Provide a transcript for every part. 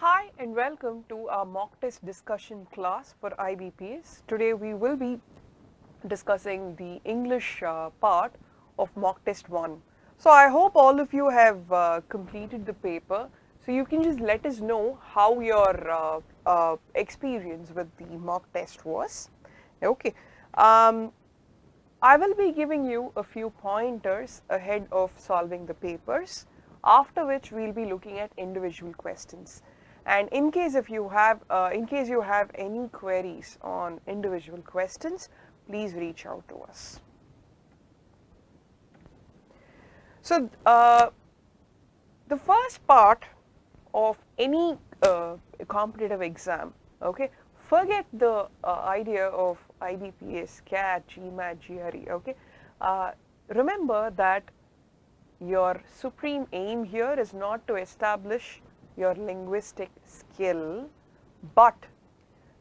Hi and welcome to our mock test discussion class for IBPS. Today we will be discussing the English part of mock test 1. So I hope all of you have completed the paper. So you can just let us know how your experience with the mock test was. Okay. I will be giving you a few pointers ahead of solving the papers, after which we'll be looking at individual questions. And in case you have any queries on individual questions, please reach out to us. So the first part of any competitive exam, okay, forget the idea of IBPS, CAT, GMAT, GRE, okay. Remember that your supreme aim here is not to establish your linguistic skill, but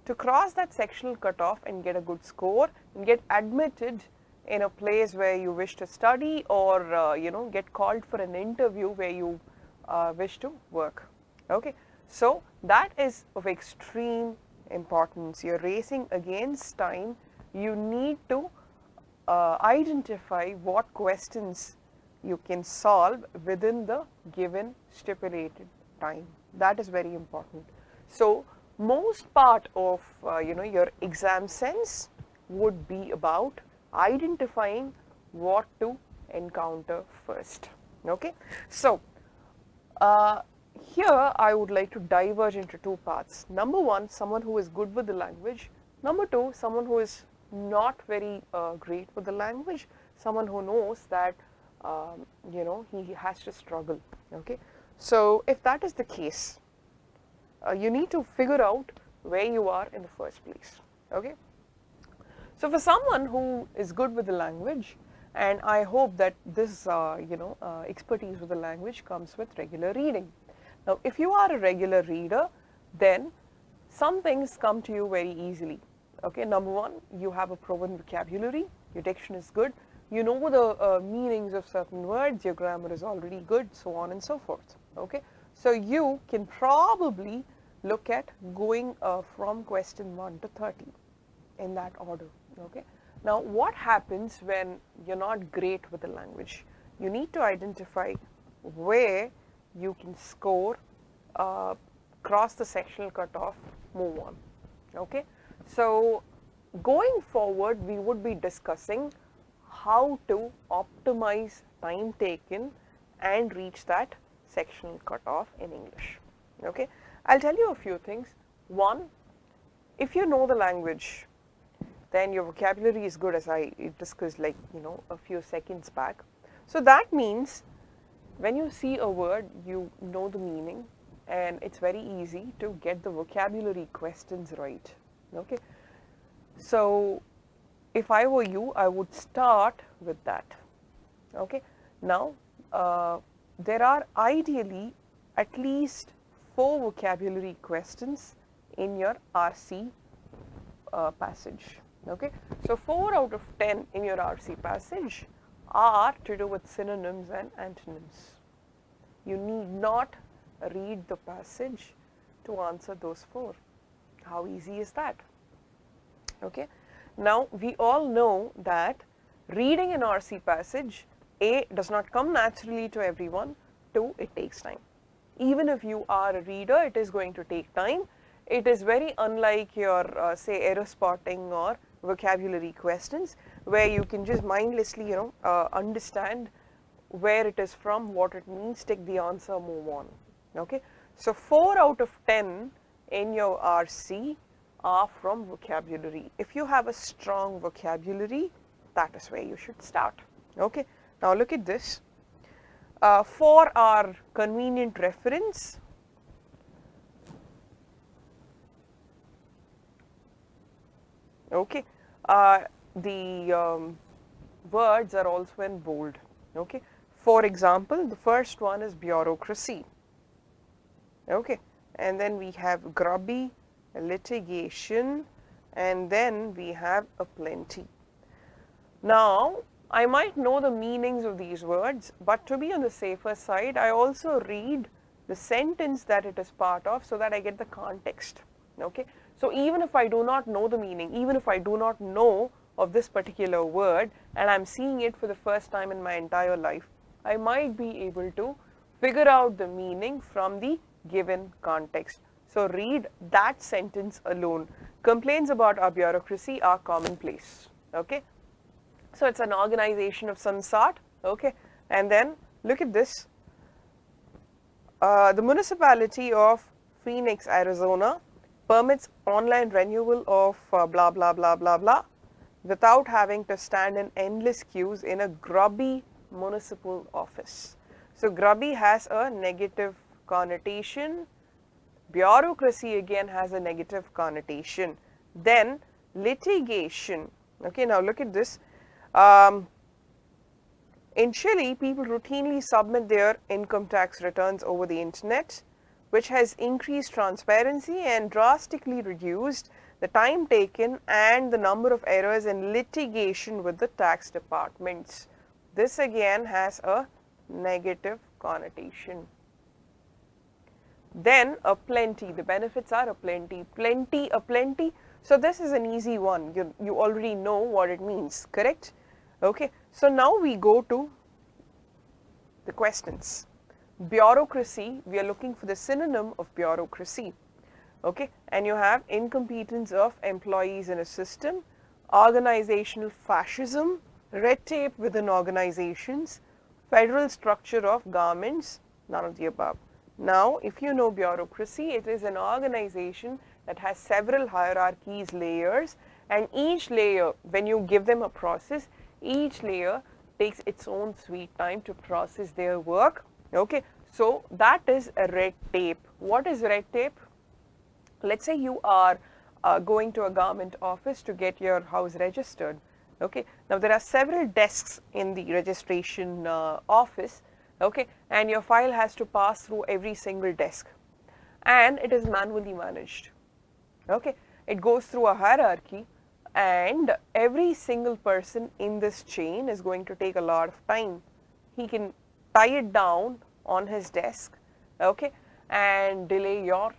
to cross that sectional cutoff and get a good score and get admitted in a place where you wish to study, or get called for an interview where you wish to work. Okay, so that is of extreme importance. You're racing against time. You need to identify what questions you can solve within the given stipulated time. That is very important. So most part of your exam sense would be about identifying what to encounter first. Okay, so here I would like to diverge into two parts. Number one, someone who is good with the language. Number two, someone who is not very great with the language, someone who knows that he has to struggle. Okay, so if that is the case, you need to figure out where you are in the first place. Okay, so for someone who is good with the language, and I hope that this expertise with the language comes with regular reading. Now if you are a regular reader, then some things come to you very easily. Okay, number one, you have a proven vocabulary, your diction is good, you know the meanings of certain words, your grammar is already good, so on and so forth. Okay, so you can probably look at going from question 1 to 30 in that order. Okay, now what happens when you're not great with the language? You need to identify where you can score, cross the sectional cutoff, move on. Okay, so going forward we would be discussing how to optimize time taken and reach that sectional cutoff in English. Okay, I'll tell you a few things. One, if you know the language, then your vocabulary is good, as I discussed a few seconds back. So that means when you see a word, you know the meaning, and it's very easy to get the vocabulary questions right. Okay, so if I were you, I would start with that. Okay, now there are ideally at least 4 vocabulary questions in your RC passage. Okay, so 4 out of 10 in your RC passage are to do with synonyms and antonyms. You need not read the passage to answer those 4. How easy is that? Okay, now we all know that reading an RC passage, A, does not come naturally to everyone, 2, it takes time. Even if you are a reader, it is going to take time. It is very unlike your say error spotting or vocabulary questions, where you can just mindlessly understand where it is from, what it means, take the answer, move on. Okay, so 4 out of 10 in your RC are from vocabulary. If you have a strong vocabulary, that is where you should start. Okay, now look at this. For our convenient reference, okay, the words are also in bold. Okay, for example, the first one is bureaucracy. Okay, and then we have grubby, litigation, and then we have aplenty. Now I might know the meanings of these words, but to be on the safer side, I also read the sentence that it is part of so that I get the context. Okay, so even if I do not know the meaning, even if I do not know of this particular word and I'm seeing it for the first time in my entire life, I might be able to figure out the meaning from the given context. So read that sentence alone. Complaints about our bureaucracy are commonplace. Okay, so it's an organization of some sort. Okay, and then look at this. The municipality of Phoenix, Arizona permits online renewal of blah blah blah blah blah without having to stand in endless queues in a grubby municipal office. So grubby has a negative connotation. Bureaucracy again has a negative connotation. Then litigation. Okay, now look at this. In Chile, people routinely submit their income tax returns over the internet, which has increased transparency and drastically reduced the time taken and the number of errors in litigation with the tax departments. This again has a negative connotation. Then aplenty, the benefits are aplenty. Plenty, aplenty. So this is an easy one. You already know what it means, correct? Okay, so now we go to the questions. Bureaucracy, we are looking for the synonym of bureaucracy. Okay, and you have incompetence of employees in a system, organizational fascism, red tape within organizations, federal structure of governments, none of the above. Now, if you know bureaucracy, it is an organization that has several hierarchies, layers, and each layer, when you give them a process, each layer takes its own sweet time to process their work. Okay, so that is a red tape. What is red tape? Let's say you are going to a government office to get your house registered. Okay, now there are several desks in the registration office. Okay, and your file has to pass through every single desk, and it is manually managed. Okay, it goes through a hierarchy, and every single person in this chain is going to take a lot of time. He can tie it down on his desk, okay, and delay your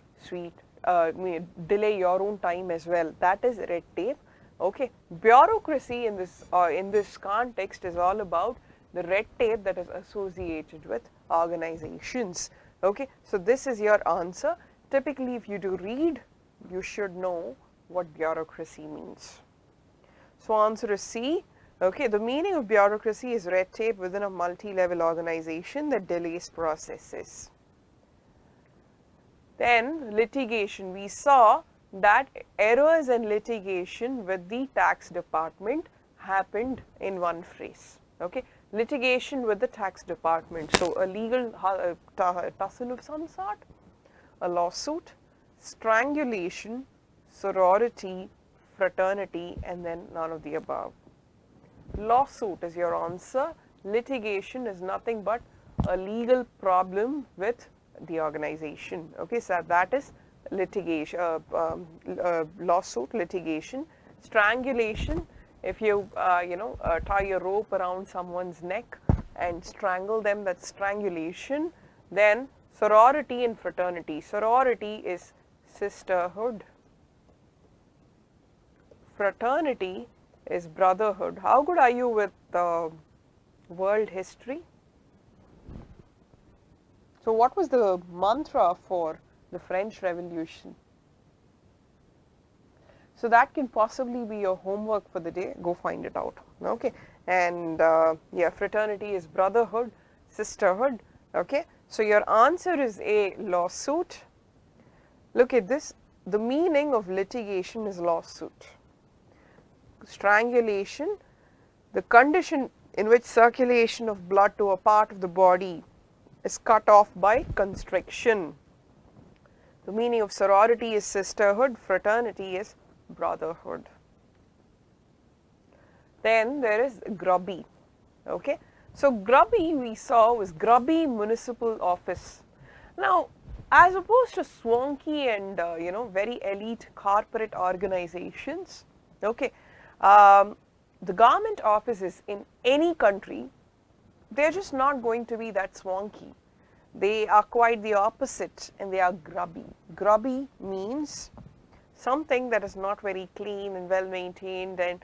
delay your own time as well. That is red tape. Okay, bureaucracy in this context is all about the red tape that is associated with organizations. Okay, so this is your answer. Typically, if you do read, you should know what bureaucracy means. So answer is C. Okay, the meaning of bureaucracy is red tape within a multi-level organization that delays processes. Then litigation, we saw that errors in litigation with the tax department happened in one phrase. Okay, litigation with the tax department. So a legal tussle of some sort, a lawsuit, strangulation, sorority, fraternity, and then none of the above. Lawsuit is your answer. Litigation is nothing but a legal problem with the organization. Okay, so that is litigation, lawsuit, litigation. Strangulation, if you tie a rope around someone's neck and strangle them, that's strangulation. Then sorority and fraternity. Sorority is sisterhood. Fraternity is brotherhood. How good are you with world history? So what was the mantra for the French Revolution? So that can possibly be your homework for the day. Go find it out. Okay, and yeah, fraternity is brotherhood, sisterhood. Okay, so your answer is A, lawsuit. Look at this. The meaning of litigation is lawsuit. Strangulation, the condition in which circulation of blood to a part of the body is cut off by constriction. The meaning of sorority is sisterhood, fraternity is brotherhood. Then there is grubby. Okay, so grubby we saw was grubby municipal office. Now, as opposed to swanky and very elite corporate organizations, okay, the government offices in any country, they're just not going to be that swanky. They are quite the opposite, and they are grubby. Grubby means something that is not very clean and well maintained, and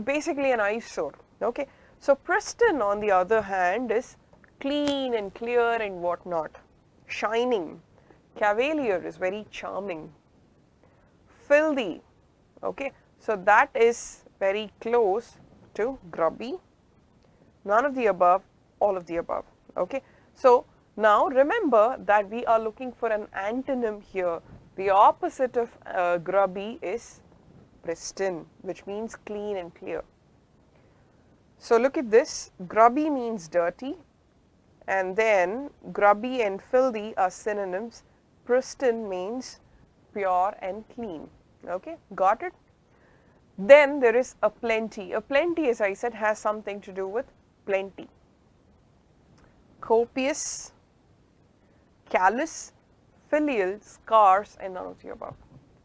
basically an eyesore. Okay, so pristine on the other hand is clean and clear and whatnot, shining. Cavalier is very charming. Filthy, okay, so that is very close to grubby. None of the above, all of the above. Okay, so now remember that we are looking for an antonym here. The opposite of grubby is pristine, which means clean and clear. So look at this, grubby means dirty, and then grubby and filthy are synonyms. Pristine means pure and clean. Okay, got it? Then there is a plenty. A plenty, as I said, has something to do with plenty. Copious, callous, filial, scarce, and none of the above.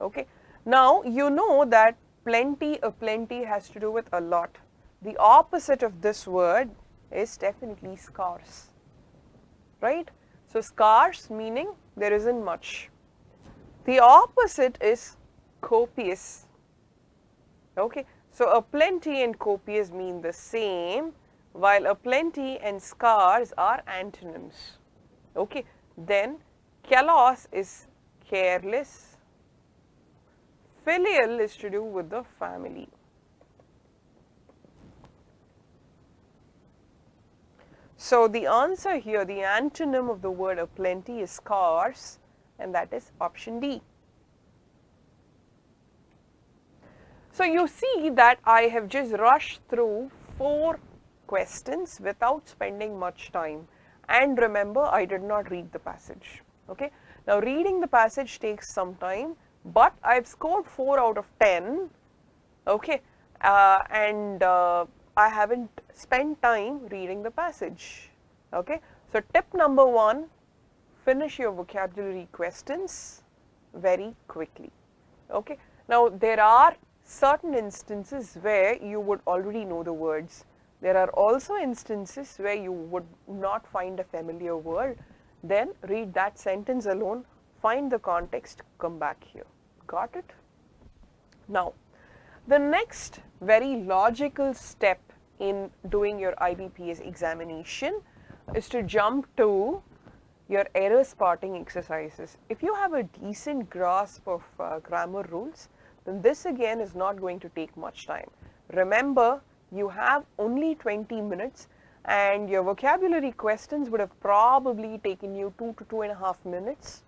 Okay. Now you know that plenty, a plenty has to do with a lot. The opposite of this word is definitely scarce, right? So scarce meaning there isn't much. The opposite is copious. Okay, so a plenty and copious mean the same, while a plenty and scarce are antonyms. Okay, then callous is careless. Filial is to do with the family. So the answer here, the antonym of the word aplenty is scarce, and that is option D. So you see that I have just rushed through 4 questions without spending much time. And remember, I did not read the passage. Okay. Now reading the passage takes some time, but I've scored 4 out of 10. Okay. I haven't spent time reading the passage. Okay. So tip number 1, finish your vocabulary questions very quickly. Okay. Now there are certain instances where you would already know the words. There are also instances where you would not find a familiar word. Then read that sentence alone, find the context, come back here. Got it? Now, the next very logical step in doing your IBPS examination is to jump to your error spotting exercises. If you have a decent grasp of grammar rules, then this again is not going to take much time. Remember, you have only 20 minutes and your vocabulary questions would have probably taken you 2 to 2.5 minutes.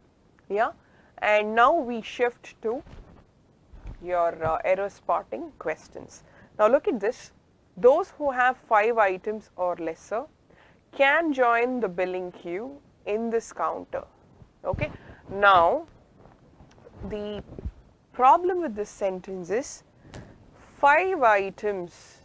Yeah, and now we shift to your error spotting questions. Now look at this. Those who have 5 items or lesser can join the billing queue in this counter. Okay. Now the problem with this sentence is 5 items.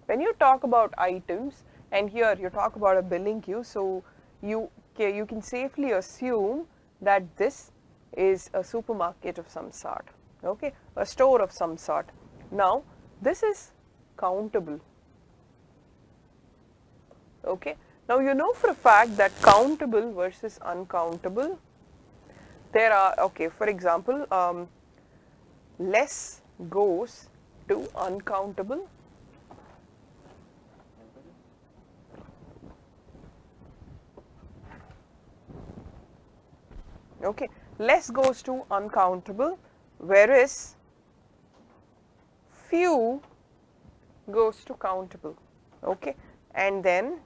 When you talk about items, and here you talk about a billing queue, so you can safely assume that this is a supermarket of some sort, okay, a store of some sort. Now this is countable. Okay. Now you know for a fact that countable versus uncountable, there are, okay, for example, less goes to uncountable. Okay, less goes to uncountable, whereas few goes to countable. Okay, and then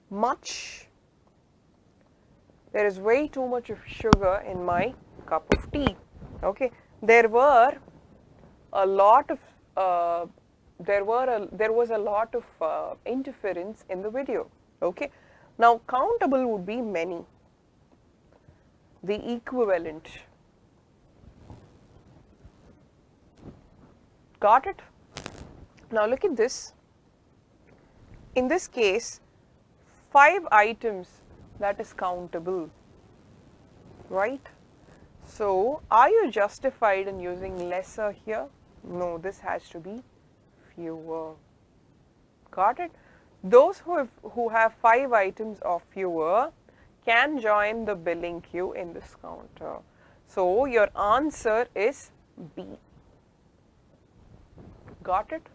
much, there is way too much of sugar in my cup of tea. Okay, there was a lot of interference in the video. Okay, now countable would be many, the equivalent. Got it? Now look at this. In this case, 5 items, that is countable, right? So are you justified in using lesser here? No, this has to be fewer. Got it? Those who have 5 items or fewer can join the billing queue in this counter. So your answer is B. Got it?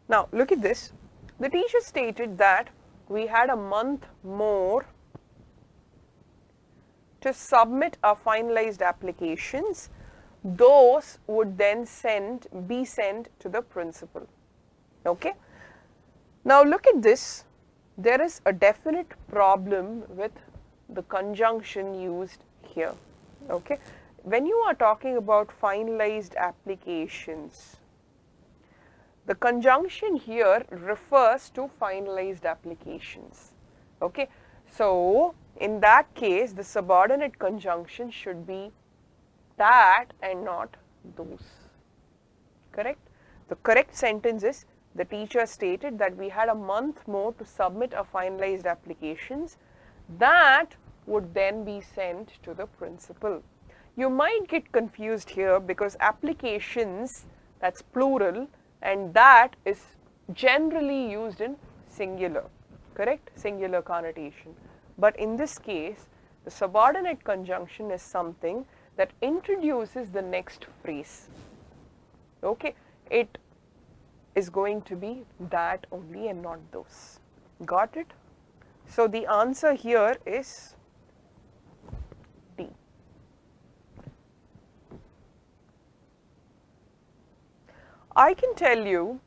Now look at this. The teacher stated that we had a month more to submit our finalized applications. Those would then be sent to the principal. Okay. Now look at this. There is a definite problem with the conjunction used here. Okay. When you are talking about finalized applications, the conjunction here refers to finalized applications. Okay. So in that case, the subordinate conjunction should be that and not those. Correct? The correct sentence is, the teacher stated that we had a month more to submit our finalized applications. That would then be sent to the principal. You might get confused here because applications, that's plural, and that is generally used in singular. Correct? Singular connotation. But in this case, the subordinate conjunction is something that introduces the next phrase. Okay? It is going to be that only and not those. Got it? So the answer here is D. I can tell you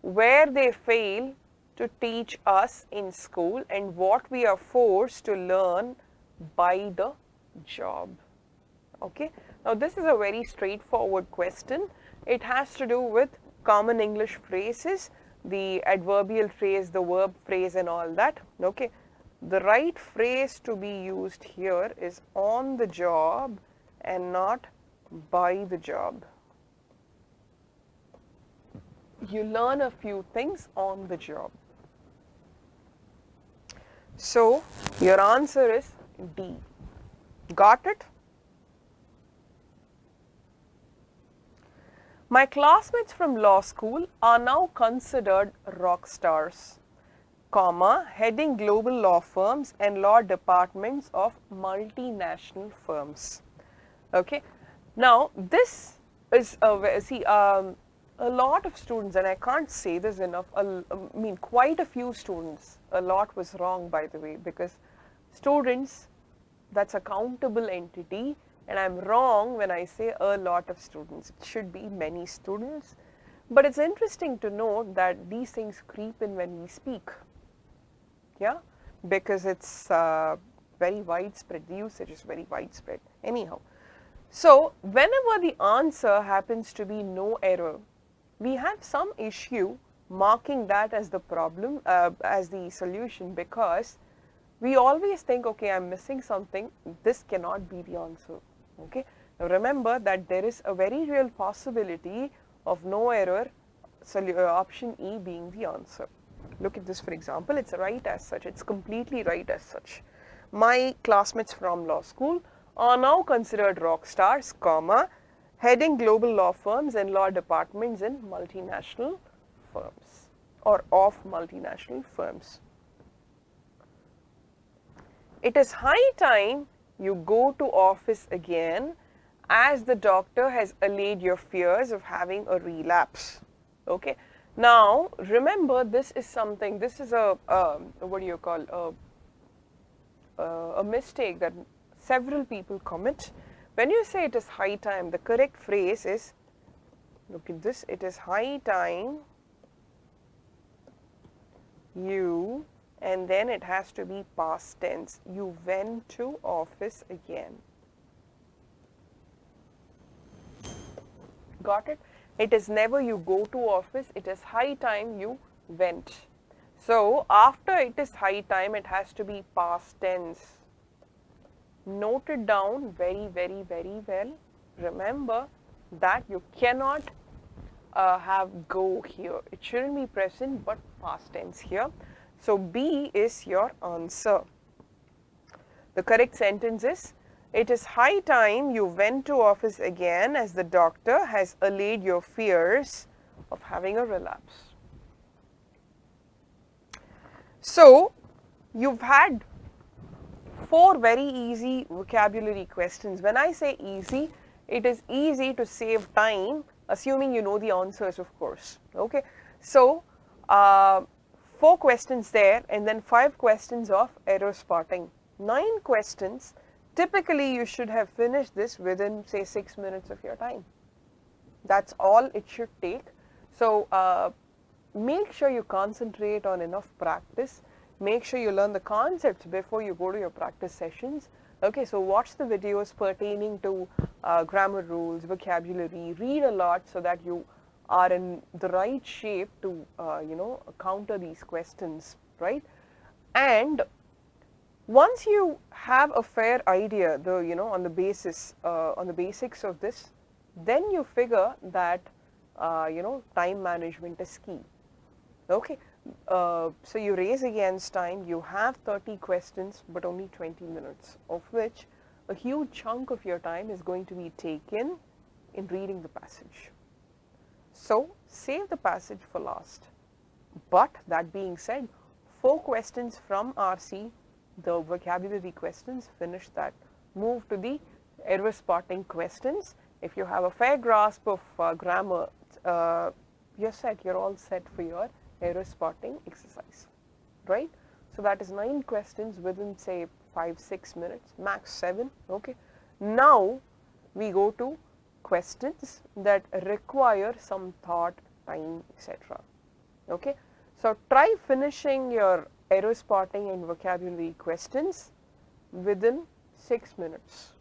where they fail to teach us in school and what we are forced to learn by the job. Okay. Now this is a very straightforward question. It has to do with common English phrases, the adverbial phrase, the verb phrase and all that. Okay. The right phrase to be used here is on the job and not by the job. You learn a few things on the job. So your answer is D. Got it? My classmates from law school are now considered rock stars, comma, heading global law firms and law departments of multinational firms. Okay. Now this is a lot of students, and I can't say this enough, quite a few students, a lot was wrong by the way, because students, that's a countable entity, and I'm wrong when I say a lot of students. It should be many students. But it's interesting to note that these things creep in when we speak. Yeah, because it's very widespread, the usage is very widespread. Anyhow, so whenever the answer happens to be no error, we have some issue marking that as the problem, as the solution, because we always think, okay, I'm missing something, this cannot be the answer. Okay. Now remember that there is a very real possibility of no error, option E being the answer. Look at this, for example, it's right as such, it's completely right as such. My classmates from law school are now considered rock stars, comma, heading global law firms and law departments in multinational firms or of multinational firms. It is high time you go to office again, as the doctor has allayed your fears of having a relapse. Okay. Now remember, this is something, this is a what do you call, a mistake that several people commit. When you say it is high time, the correct phrase is, look at this, it is high time you, and then it has to be past tense, you went to office again. Got it? It is never you go to office, it is high time you went. So after it is high time, it has to be past tense. Note it down very, very, very well. Remember that you cannot have go here. It shouldn't be present but past tense here. So B is your answer. The correct sentence is, It is high time you went to office again, as the doctor has allayed your fears of having a relapse. So, you've had 4 very easy vocabulary questions. When I say easy, it is easy to save time, assuming you know the answers, of course. Okay. So, 4 questions there, and then 5 questions of error spotting. 9 questions. Typically, you should have finished this within, say, 6 minutes of your time. That's all it should take. So, make sure you concentrate on enough practice. Make sure you learn the concepts before you go to your practice sessions. Okay, so watch the videos pertaining to grammar rules, vocabulary, read a lot so that you are in the right shape to, counter these questions, right? And once you have a fair idea, on the basis, on the basics of this, then you figure that, time management is key. Okay, so you race against time, you have 30 questions, but only 20 minutes, of which a huge chunk of your time is going to be taken in reading the passage. So, save the passage for last. But that being said, 4 questions from RC, the vocabulary questions, finish that. Move to the error spotting questions. If you have a fair grasp of grammar, you're set, you're all set for your error spotting exercise, right? So that is 9 questions within, say, 5-6 minutes, max 7. Okay. Now we go to questions that require some thought, time, etc. Okay. So try finishing your error spotting and vocabulary questions within 6 minutes.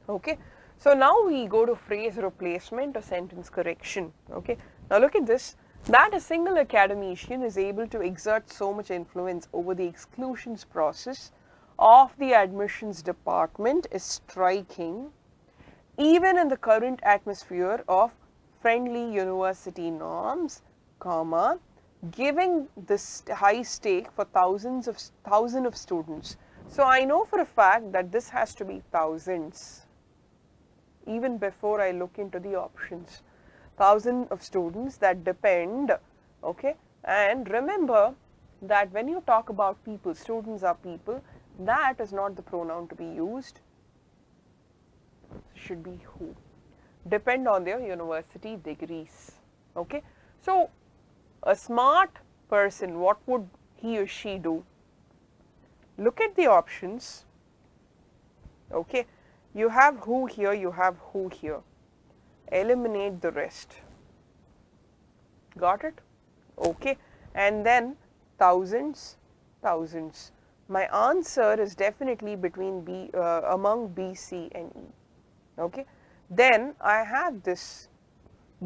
Okay. So now we go to phrase replacement or sentence correction. Okay. Now look at this. That a single academician is able to exert so much influence over the exclusions process of the admissions department is striking, even in the current atmosphere of friendly university norms, comma, giving this high stake for thousands of students. So I know for a fact that this has to be thousands, even before I look into the options. 1,000 of students that depend, okay, and remember that when you talk about people, students are people, that is not the pronoun to be used, should be who, depend on their university degrees, okay. So a smart person, what would he or she do? Look at the options, okay, you have who here, you have who here. Eliminate the rest. Got it? Okay. And then thousands. My answer is definitely between among B, C and E. Okay. Then I have this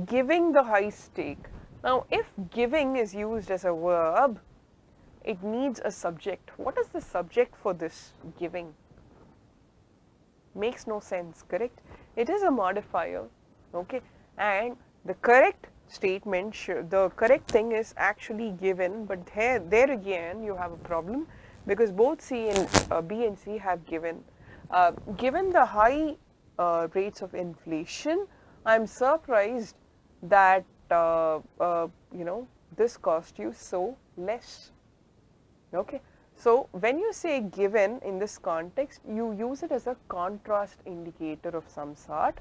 giving the high stake. Now if giving is used as a verb, it needs a subject. What is the subject for this giving? Makes no sense, correct? It is a modifier. Okay, and the correct statement, the correct thing is actually given, but there again you have a problem because both C and B and C have given. Given the high rates of inflation, I'm surprised that this cost you so less. Okay, so when you say given in this context, you use it as a contrast indicator of some sort.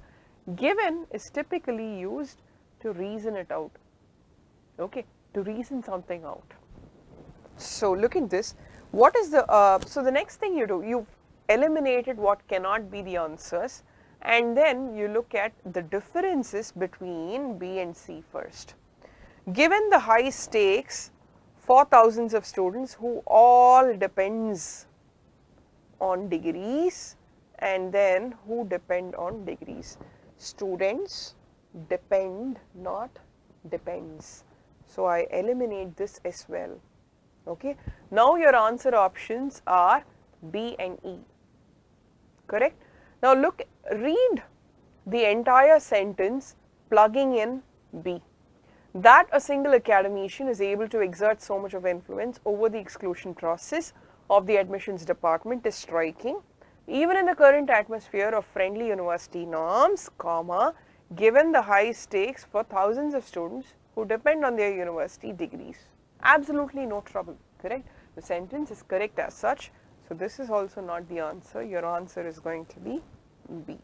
Given is typically used to reason it out, okay, to reason something out. So look at this. What is the, so the next thing you do, you've eliminated what cannot be the answers, and then you look at the differences between B and C first. Given the high stakes for thousands of students who all depends on degrees, and then who depend on degrees. Students depend, not depends. So I eliminate this as well. Okay. Now your answer options are B and E. Correct? Now look, read the entire sentence plugging in B. That a single academician is able to exert so much of influence over the exclusion process of the admissions department is striking, Even in the current atmosphere of friendly university norms, comma, given the high stakes for thousands of students who depend on their university degrees. Absolutely no trouble, correct? The sentence is correct as such. So this is also not the answer. Your answer is going to be B.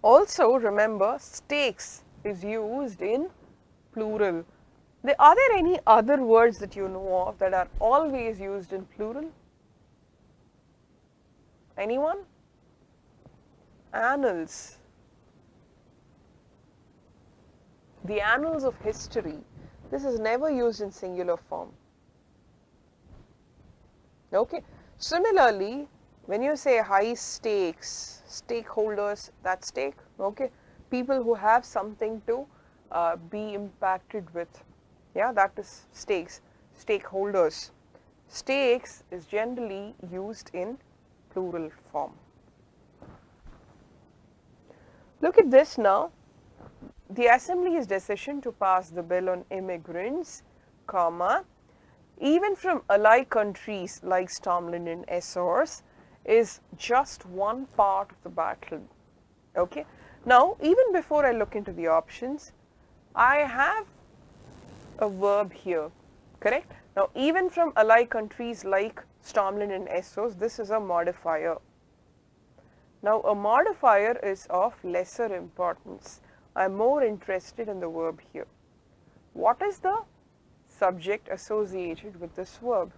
Also remember, stakes is used in plural. Are there any other words that you know of that are always used in plural? Anyone? Annals. The annals of history. This is never used in singular form. Okay. Similarly, when you say high stakes, stakeholders, that's stake, okay. People who have something to be impacted with, yeah, that is stakes, stakeholders. Stakes is generally used in plural form. Look at this now. The Assembly's decision to pass the bill on immigrants, comma, even from ally countries like Stormland and Azores, is just one part of the battle. Okay. Now, even before I look into the options, I have a verb here, correct? Now, even from ally countries like Stormland and Azores, this is a modifier. Now, a modifier is of lesser importance. I am more interested in the verb here. What is the subject associated with this verb?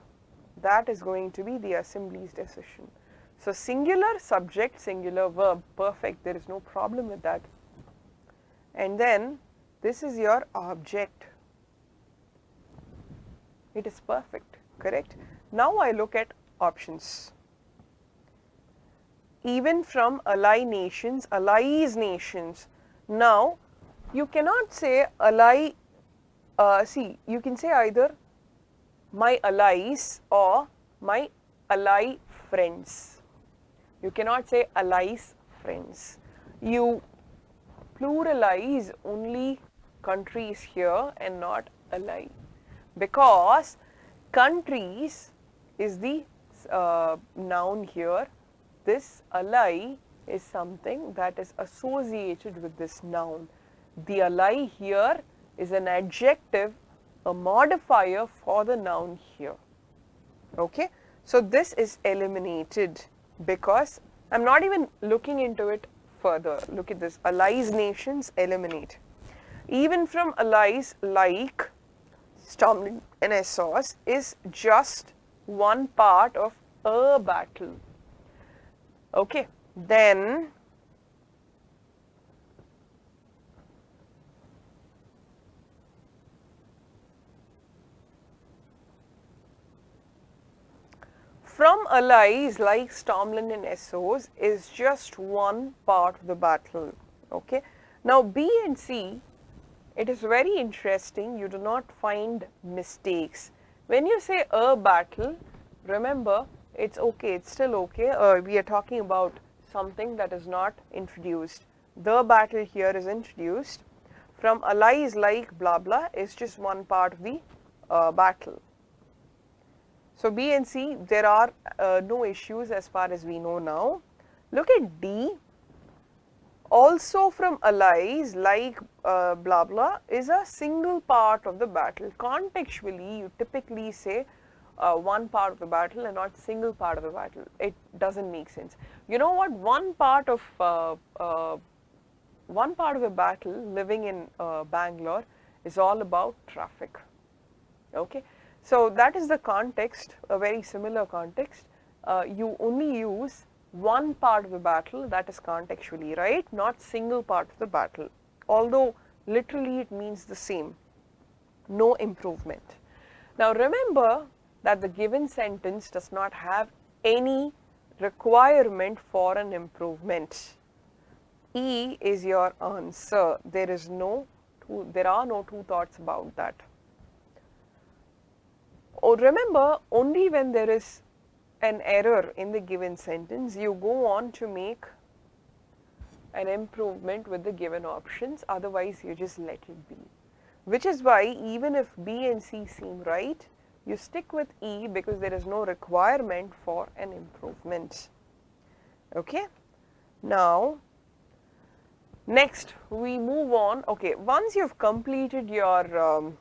That is going to be the Assembly's decision. So, singular subject, singular verb, perfect, there is no problem with that. And then, this is your object. It is perfect, correct? Now, I look at options. Even from ally nations, allies nations. Now, you cannot say ally, see, you can say either my allies or my ally friends. You cannot say allies friends. You pluralize only countries here and not ally, because countries is the noun here. This ally is something that is associated with this noun. The ally here is an adjective, a modifier for the noun here. Okay. So, this is eliminated because I am not even looking into it further. Look at this, allies nations, eliminate. Even from allies like Stormland and Azores is just one part of a battle. Okay. Then from allies like Stormland and Azores is just one part of the battle. Okay. Now, B and C, it is very interesting. You do not find mistakes. When you say a battle, remember, it's okay, it's still okay. We are talking about something that is not introduced. The battle here is introduced. From allies like blah blah is just one part of the battle. So, B and C, there are no issues as far as we know now. Look at D. Also from allies like blah blah is a single part of the battle. Contextually, you typically say one part of the battle and not single part of the battle. It doesn't make sense. You know what? One part of the battle living in Bangalore is all about traffic. Okay. So, that is the context, a very similar context. You only use one part of the battle, that is contextually, right? Not single part of the battle. Although literally it means the same. No improvement. Now, remember that the given sentence does not have any requirement for an improvement. E is your answer. There are no two thoughts about that. Or remember, only when there is an error in the given sentence, you go on to make an improvement with the given options, otherwise you just let it be. Which is why even if B and C seem right, you stick with E because there is no requirement for an improvement. Okay. Now, next we move on. Okay, once you've completed your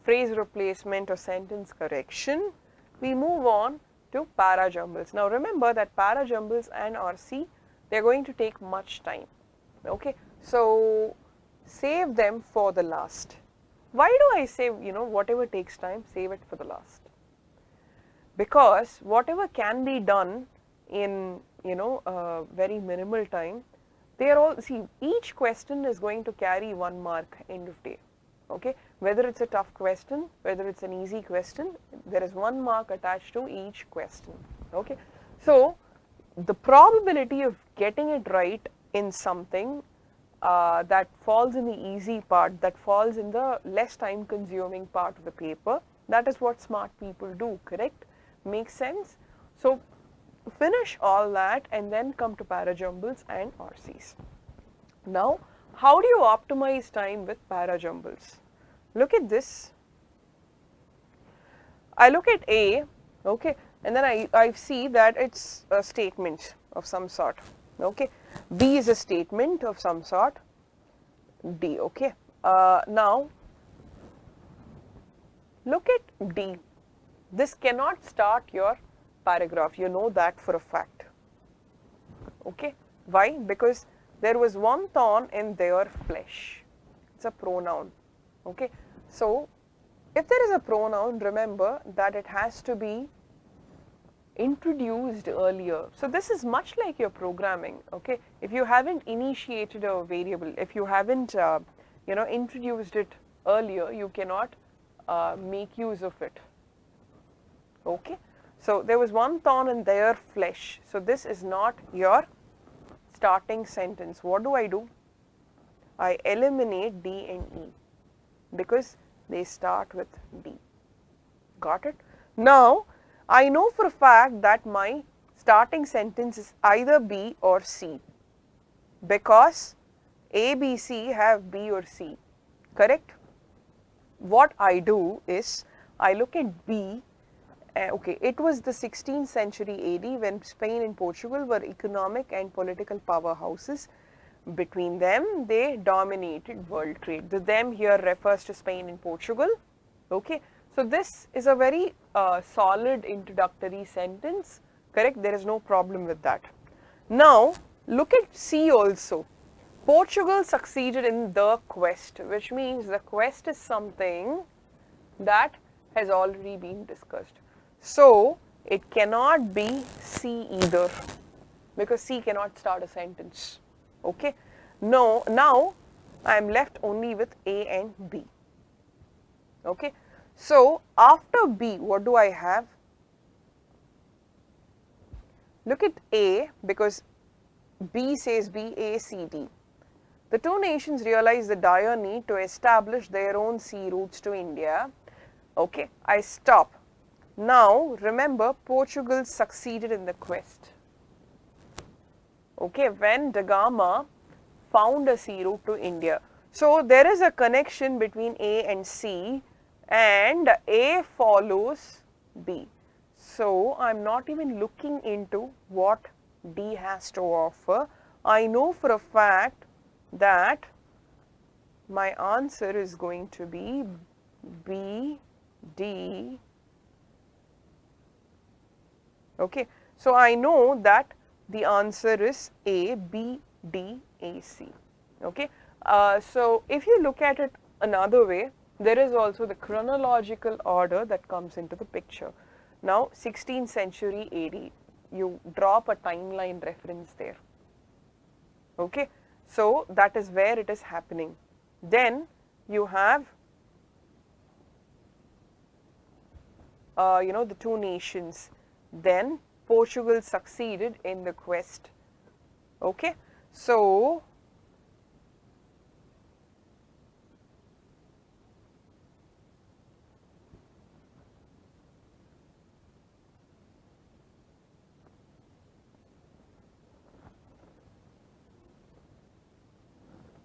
phrase replacement or sentence correction, we move on to para-jumbles. Now remember that para-jumbles and RC, they are going to take much time. Okay, so save them for the last. Why do I say, whatever takes time, save it for the last? Because whatever can be done in, very minimal time, they are all, see, each question is going to carry 1 mark end of day. Okay, whether it's a tough question, whether it's an easy question, there is 1 mark attached to each question. Okay, so the probability of getting it right in something that falls in the easy part, that falls in the less time consuming part of the paper, that is what smart people do, correct? Makes sense? So finish all that and then come to para-jumbles and RCs. Now, how do you optimize time with para-jumbles? Look at this. I look at A, okay, and then I see that it's a statement of some sort, okay. B is a statement of some sort, D, okay. Now, look at D. This cannot start your paragraph, you know that for a fact, okay. Why? Because there was one thorn in their flesh. It's a pronoun, okay. So, if there is a pronoun, remember that it has to be introduced earlier. So, this is much like your programming, okay. If you haven't initiated a variable, if you haven't, introduced it earlier, you cannot make use of it, okay. So, there was one thorn in their flesh. So, this is not your starting sentence. What do? I eliminate D and E because they start with D. Got it? Now, I know for a fact that my starting sentence is either B or C because A, B, C have B or C, correct? What I do is, I look at B. Okay, it was the 16th century AD when Spain and Portugal were economic and political powerhouses. Between them, they dominated world trade. The them here refers to Spain and Portugal. Okay, so this is a very solid introductory sentence, correct? There is no problem with that. Now, look at C also. Portugal succeeded in the quest, which means the quest is something that has already been discussed. So, it cannot be C either because C cannot start a sentence. Okay. No, now I am left only with A and B. Okay. So, after B, what do I have? Look at A because B says B, A, C, D. The two nations realized the dire need to establish their own sea routes to India. Okay, I stop. Now, remember, Portugal succeeded in the quest. Okay, when da Gama found a sea route to India. So, there is a connection between A and C and A follows B. So, I am not even looking into what D has to offer. I know for a fact that my answer is going to be B, D. Okay. So, I know that the answer is A, B, D, A, C. Okay. So, if you look at it another way, there is also the chronological order that comes into the picture. Now, 16th century AD, you drop a timeline reference there. Okay. So, that is where it is happening. Then, you have the two nations. Then, Portugal succeeded in the quest. Okay. So,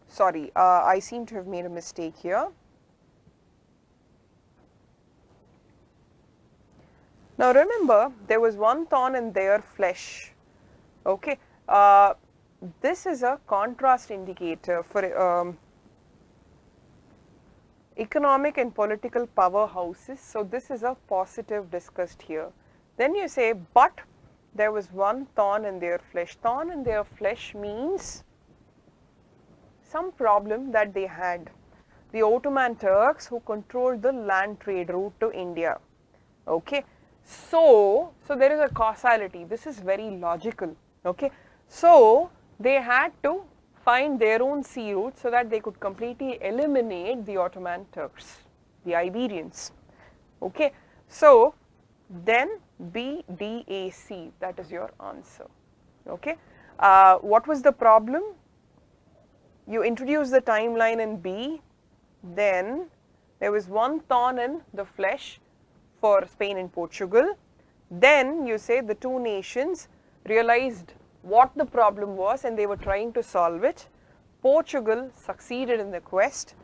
sorry, I seem to have made a mistake here. Now remember, there was one thorn in their flesh. Okay, this is a contrast indicator for economic and political powerhouses. So this is a positive discussed here. Then you say, but there was one thorn in their flesh. Thorn in their flesh means some problem that they had. The Ottoman Turks who controlled the land trade route to India. Okay, so there is a causality. This is very logical. Okay, so they had to find their own sea route so that they could completely eliminate the Ottoman Turks, the Iberians. Okay, so then BDAC, that is your answer. Okay, what was the problem? You introduce the timeline in B, then there was one thorn in the flesh for Spain and Portugal. Then you say the two nations realized what the problem was and they were trying to solve it. Portugal succeeded in the quest,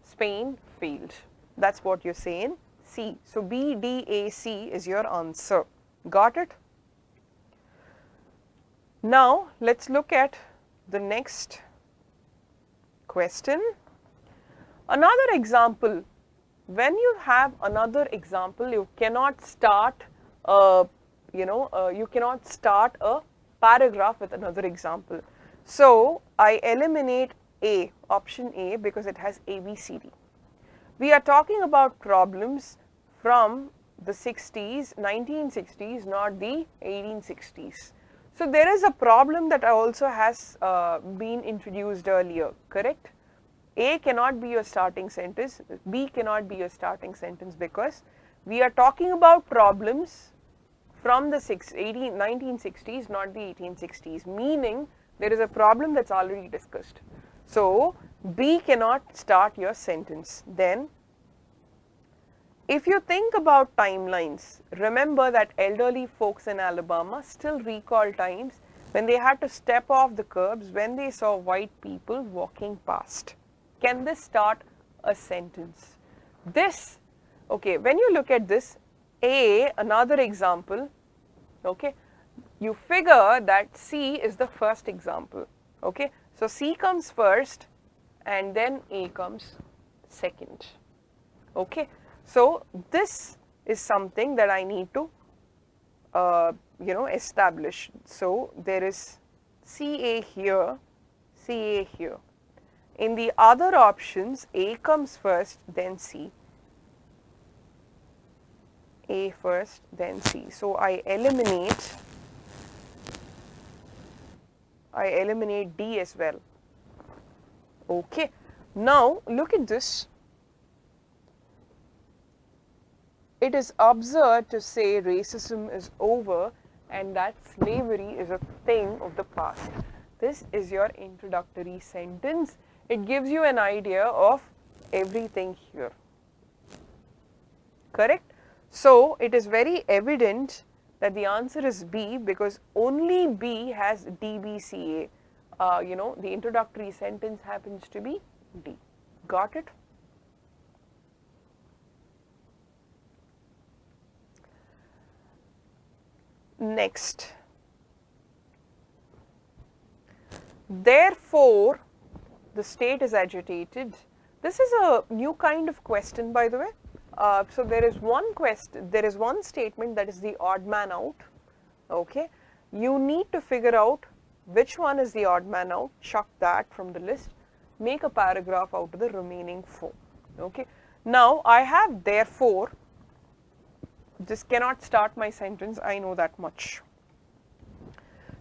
Spain failed. That's what you're saying. C. So BDAC is your answer. Got it? Now let's look at the next question. Another example. When you have another example, you cannot start you cannot start a paragraph with another example. So I eliminate A, option A, because it has ABCD. We are talking about problems from the 60s, 1960s, not the 1860s. So there is a problem that also has been introduced earlier, correct? A cannot be your starting sentence, B cannot be your starting sentence, because we are talking about problems from the 1960s, not the 1860s, meaning there is a problem that's already discussed. So B cannot start your sentence. Then if you think about timelines, remember that elderly folks in Alabama still recall times when they had to step off the curbs when they saw white people walking past. Can this start a sentence? This, okay, when you look at this, A, another example, okay, you figure that C is the first example, okay. So C comes first and then A comes second, okay. So this is something that I need to establish. So there is CA here, CA here. In the other options, A comes first, then C. A first, then C. So I eliminate D as well. Okay. Now look at this. It is absurd to say racism is over and that slavery is a thing of the past. This is your introductory sentence. It gives you an idea of everything here. Correct? So it is very evident that the answer is B, because only B has DBCA. The introductory sentence happens to be D. Got it? Next. Therefore, the state is agitated. This is a new kind of question, by the way. So there is one statement that is the odd man out. Okay, you need to figure out which one is the odd man out. Chuck that from the list. Make a paragraph out of the remaining 4. Okay. Now I have therefore. This cannot start my sentence. I know that much.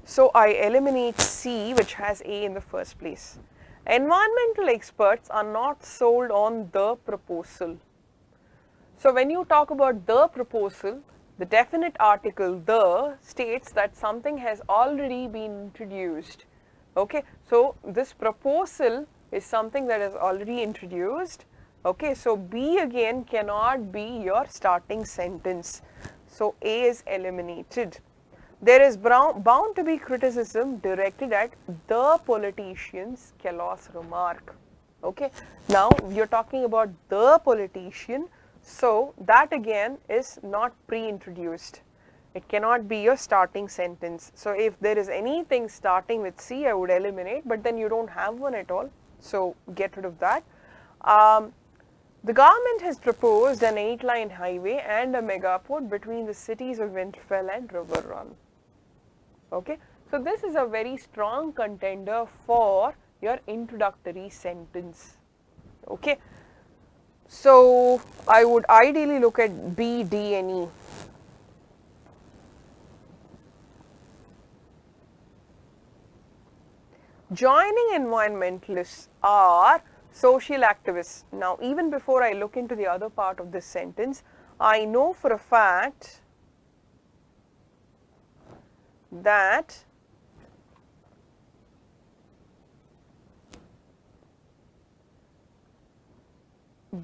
So I eliminate C, which has A in the first place. Environmental experts are not sold on the proposal. So when you talk about the proposal, the definite article the states that something has already been introduced. Okay, so this proposal is something that is already introduced. Okay, so B again cannot be your starting sentence. So A is eliminated. There is bound to be criticism directed at the politician's callous remark. Okay, now you're talking about the politician. So that again is not pre-introduced. It cannot be your starting sentence. So if there is anything starting with C, I would eliminate, but then you don't have one at all. So get rid of that. The government has proposed an 8-line highway and a megaport between the cities of Winterfell and River Run. Okay, so this is a very strong contender for your introductory sentence. Okay, so I would ideally look at B, D, and E. Joining environmentalists are social activists. Now, even before I look into the other part of this sentence, I know for a fact that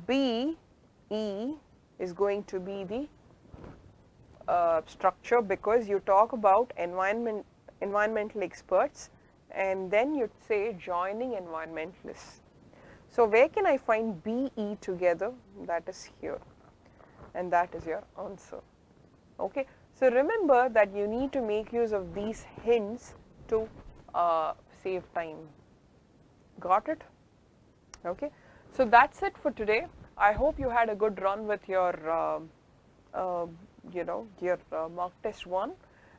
B, E is going to be the structure, because you talk about environmental experts and then you'd say joining environmentalists. So where can I find B, E together? That is here, and that is your answer. Okay, so remember that you need to make use of these hints to save time. Got it? Okay, so that's it for today. I hope you had a good run with your mock test 1.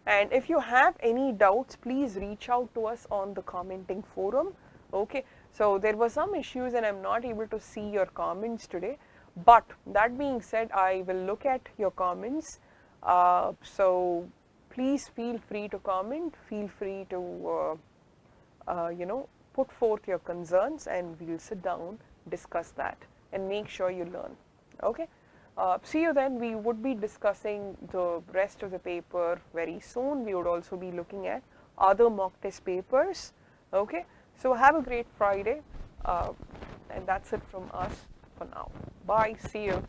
And if you have any doubts, please reach out to us on the commenting forum. Okay, so there were some issues and I'm not able to see your comments today. But that being said, I will look at your comments. So please feel free to comment, feel free to, put forth your concerns, and we'll sit down, discuss that, and make sure you learn. Okay. See you then. We would be discussing the rest of the paper very soon. We would also be looking at other mock test papers. Okay, so have a great Friday, and that's it from us for now. Bye. See you.